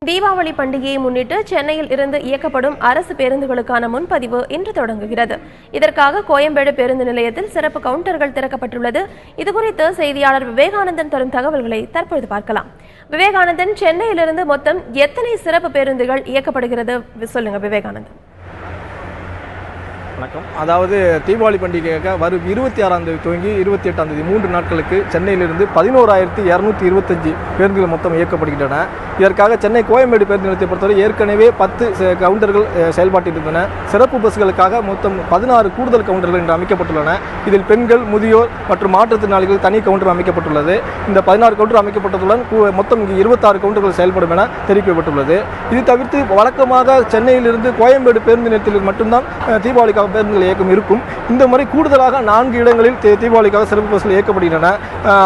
தீபாவளி பண்டிகையை முன்னிட்டு சென்னையில் இருந்து இயக்கப்படும் அரசு பேருந்துகளுக்கான முன்பதிவு இன்று தொடங்குகிறது. இதற்காக கோயம்பேடு பேருந்து நிலையத்தில் சிறப்பு கவுண்டர்கள் திறக்கப்பட்டுள்ளது. இதுகுறித்து செய்தியாளர் விவேகானந்தன் தரும் தகவல்களை தற்பொழுது பார்க்கலாம். விவேகானந்தன், சென்னையிலிருந்து மொத்தம் எத்தனை சிறப்பு பேருந்துகள் இயக்கப்படுகிறது சொல்லுங்க விவேகானந்தன். வணக்கம். அதாவது தீபாவளி பண்டிகையாக வரும் 26ஆம் தேதி துவங்கி 28ஆம் தேதி 3 நாட்களுக்கு சென்னையிலிருந்து 11,225 பேருந்துகள் மொத்தம் இயக்கப்படுகின்றன. இதற்காக சென்னை கோயம்பேடு பேருந்து நிலையத்தை பொறுத்தவரை ஏற்கனவே 10 கவுண்டர்கள் செயல்பாட்டில் இருந்தன. சிறப்பு பஸ்களுக்காக மொத்தம் 16 கூடுதல் கவுண்டர்கள் இன்று அமைக்கப்பட்டுள்ளன. இதில் பெண்கள், முதியோர் மற்றும் மாற்றுத்திறனாளிகள் தனி கவுண்டர் அமைக்கப்பட்டுள்ளது. இந்த 16 கவுண்டர் அமைக்கப்பட்டதுடன் மொத்தம் இங்கு 26 கவுண்டர்கள் செயல்படும் என தெரிவிக்கப்பட்டுள்ளது. இது தவிர்த்து வழக்கமாக சென்னையிலிருந்து கோயம்பேடு பேருந்து நிலையத்தில் மட்டும்தான் தீபாவளிக்காக பேருந்துகள் இயக்கம் இருக்கும். இந்த முறை கூடுதலாக 4 இடங்களில் தீபாவளிக்காக சிறப்பு பஸ்கள் இயக்கப்படுகின்றன.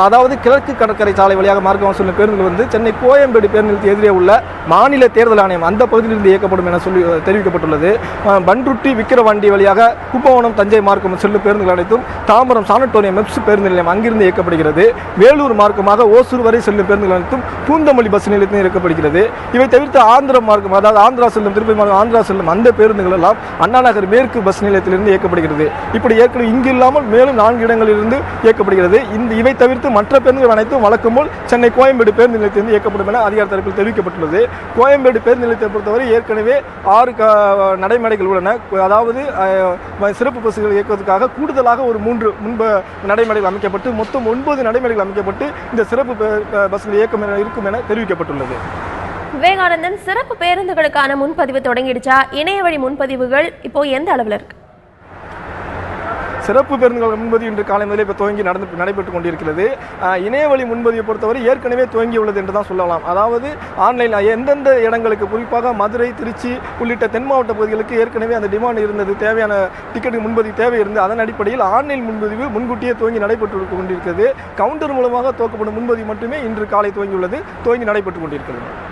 அதாவது கிழக்கு கடற்கரை சாலை வழியாக மார்க்கம் சொல்லும் பேருந்துகள் சென்னை கோயம்பேடு பேருந்து எதிரே உள்ள மாநில தேர்தல் ஆணையம் அந்த பகுதியிலிருந்து இயக்கப்படும் என தெரிவிக்கப்பட்டுள்ளது. பண்ருட்டி விக்கிரவாண்டி வழியாக கும்பகோணம் தஞ்சை மார்க்கம் செல்லும் பேருந்துகள் அனைத்தும் தாம்பரம் சானட்டோரியம் மெப்ஸ் பேருந்து நிலையம் அங்கிருந்து இயக்கப்படுகிறது. வேலூர் மார்க்கமாக ஓசூர் வரை செல்லும் பேருந்துகள் அனைத்தும் பூந்தமல்லி பஸ் நிலையத்தில் இயக்கப்படுகிறது. இவை தவிர்த்து ஆந்திர மார்க்கம், அதாவது ஆந்திரா செல்லும், திருப்பதி மார்க்கம் ஆந்திரா செல்லும் அந்த பேருந்துகள் எல்லாம் அண்ணா நகர் மேற்கு பஸ் நிலையத்திலிருந்து இயக்கப்படுகிறது. இப்படி ஏற்கனவே இங்கு இல்லாமல் மேலும் 4 இடங்களிலிருந்து இயக்கப்படுகிறது. இவை தவிர்த்து மற்ற பேருந்துகள் அனைத்தும் வழக்கம் போல் சென்னை கோயம்பேடு பேருந்து நிலையத்திலிருந்து இயக்கப்படும் என அதிகார தரப்பில் தெரிவிக்கப்பட்டுள்ளது. கோயம்பேடு பேருந்து நிலையத்தை பொறுத்தவரை ஏற்கனவே 6 நடைமேடைகள் உள்ளன. அதாவது சிறப்பு பஸ்கள் இயக்குவதற்காக கூடுதலாக ஒரு 3 முன்பு நடைமேடைகள் அமைக்கப்பட்டு மொத்தம் 9 நடைமேடைகள் அமைக்கப்பட்டு இந்த சிறப்பு பஸ்கள் இயக்கம் இருக்கும் என தெரிவிக்கப்பட்டுள்ளது. விவேகானந்தன், சிறப்பு பேருந்துகளுக்கான முன்பதிவு தொடங்கிடுச்சா? இணைய வழி முன்பதிவுகள் இப்போ எந்த அளவில் இருக்கு? சிறப்பு பேருந்துகள் முன்பதிவு இன்று காலை முதலே இப்போ துவங்கி நடைபெற்றுக் கொண்டிருக்கிறது. இணையவழி முன்பதிவை பொறுத்தவரை ஏற்கனவே துவங்கியுள்ளது என்று தான் சொல்லலாம். அதாவது ஆன்லைனில் எந்தெந்த இடங்களுக்கு, குறிப்பாக மதுரை, திருச்சி உள்ளிட்ட தென் மாவட்ட பகுதிகளுக்கு ஏற்கனவே அந்த டிமாண்ட் இருந்தது, தேவையான டிக்கெட் முன்பதிவு தேவை இருந்தது. அதன் அடிப்படையில் ஆன்லைன் முன்பதிவு முன்கூட்டியே துவங்கி நடைபெற்று கொண்டிருக்கிறது. கவுண்டர் மூலமாக துவக்கப்படும் முன்பதிவு மட்டுமே இன்று காலை துவங்கி நடைபெற்றுக் கொண்டிருக்கிறது.